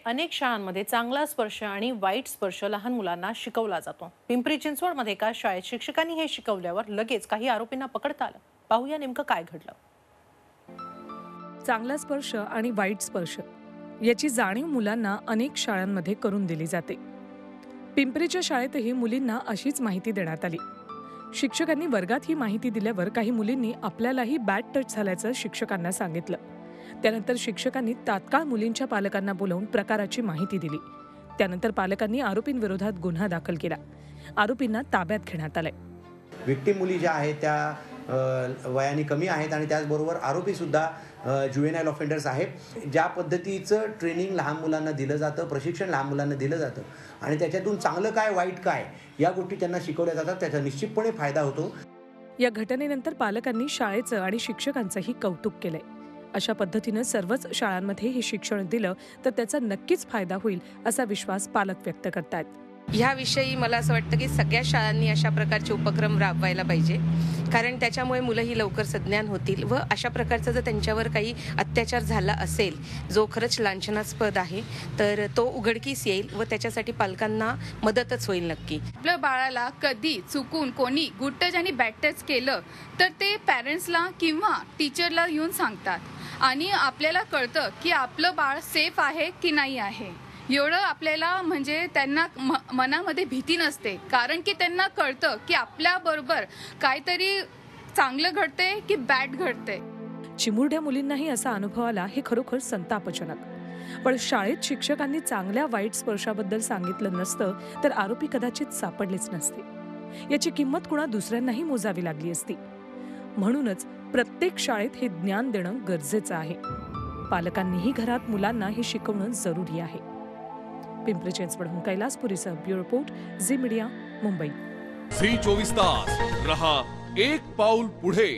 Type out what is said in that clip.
अनेक शाळांमध्ये चांगला स्पर्श आणि वाईट स्पर्श लहान मुलांना शिकवला जातो। पिंपरी चिंचवडमध्ये एका शाळेत शिक्षकांनी हे शिकवल्यावर लगेच काही आरोपींना पकडता आलं। पाहूया नेमकं काय घडलं। चांगला स्पर्श आणि वाईट स्पर्श याची जाणीव मुलांना अनेक शाळांमध्ये करून दिली जाते। पिंपरीच्या शाळेतही मुलींना अशीच माहिती देण्यात आली। शिक्षकांनी वर्गात ही माहिती दिल्यावर काही मुलींनी आपल्यालाही बॅड टच झाल्याचं शिक्षकांना सांगितलं। त्यानंतर शिक्षकांनी तात्काळ मुलींच्या पालकांना बोलावून प्रकाराची माहिती दिली। त्यानंतर पालकांनी आरोपींविरोधात गुन्हा दाखल केला। आरोपींना ताब्यात घेण्यात आले। विक्टिम मुली ज्या आहेत त्या वयाने कमी आहेत आणि त्याचबरोबर आरोपी सुद्धा ज्युवेनाइल ऑफेंडर्स आहेत। ज्या पद्धतीचं ट्रेनिंग लहान मुलांना दिलं जातं, प्रशिक्षण लहान मुलांना दिलं जातं आणि त्याच्यातून चांगलं काय वाईट काय या गोष्टी त्यांना शिकवल्या जातात, त्याचा निश्चितपणे फायदा होतो। या घटनेनंतर पालकांनी शाळेचं आणि शिक्षकांचंही कौतुक केलंय। अशा पद्धतीनं सर्वच शाळांमध्ये हे शिक्षण दिलं तर त्याचा नक्कीच फायदा होईल असा विश्वास पालक व्यक्त करतात। ह्याविषयी मला असं वाटतं की सगळ्या शाळांनी अशा प्रकारचे उपक्रम राबवायला पाहिजे, कारण त्याच्यामुळे मुलंही लवकर सज्ञान होतील व अशा प्रकारचा जर त्यांच्यावर काही अत्याचार झाला असेल जो खरंच लांछनास्पद आहे तर तो उघडकीस येईल व त्याच्यासाठी पालकांना मदतच होईल नक्की। आपल्या बाळाला कधी चुकून कोणी गुड टच आणि बॅड टच केलं तर ते पॅरेंट्सला किंवा टीचरला येऊन सांगतात आणि आपल्याला कळतं की आपलं बाळ सेफ आहे की नाही आहे। एवढं आपल्याला म्हणजे त्यांना मनामध्ये भीती नसते, कारण की त्यांना कळतं की आपल्याबरोबर काहीतरी चांगलं घडते की बॅड घडते। चिमुरड्या मुलींनाही असा अनुभव आला हे खरोखर संतापजनक। पण शाळेत शिक्षकांनी चांगल्या वाईट स्पर्शाबद्दल सांगितलं नसतं तर आरोपी कदाचित सापडलेच नसते। याची किंमत कुणा दुसऱ्यांनाही मोजावी लागली असती। म्हणूनच प्रत्येक शाळेत हे ज्ञान देणं गरजेचं आहे। पालकांनीही घरात मुलांना हे शिकवणं जरुरी आहे। पिंपरी चिंचवडहून कैलासपुरीसह bureau report, Zee media, Mumbai. Zee 24 तास रहा एक पाऊल पुढे।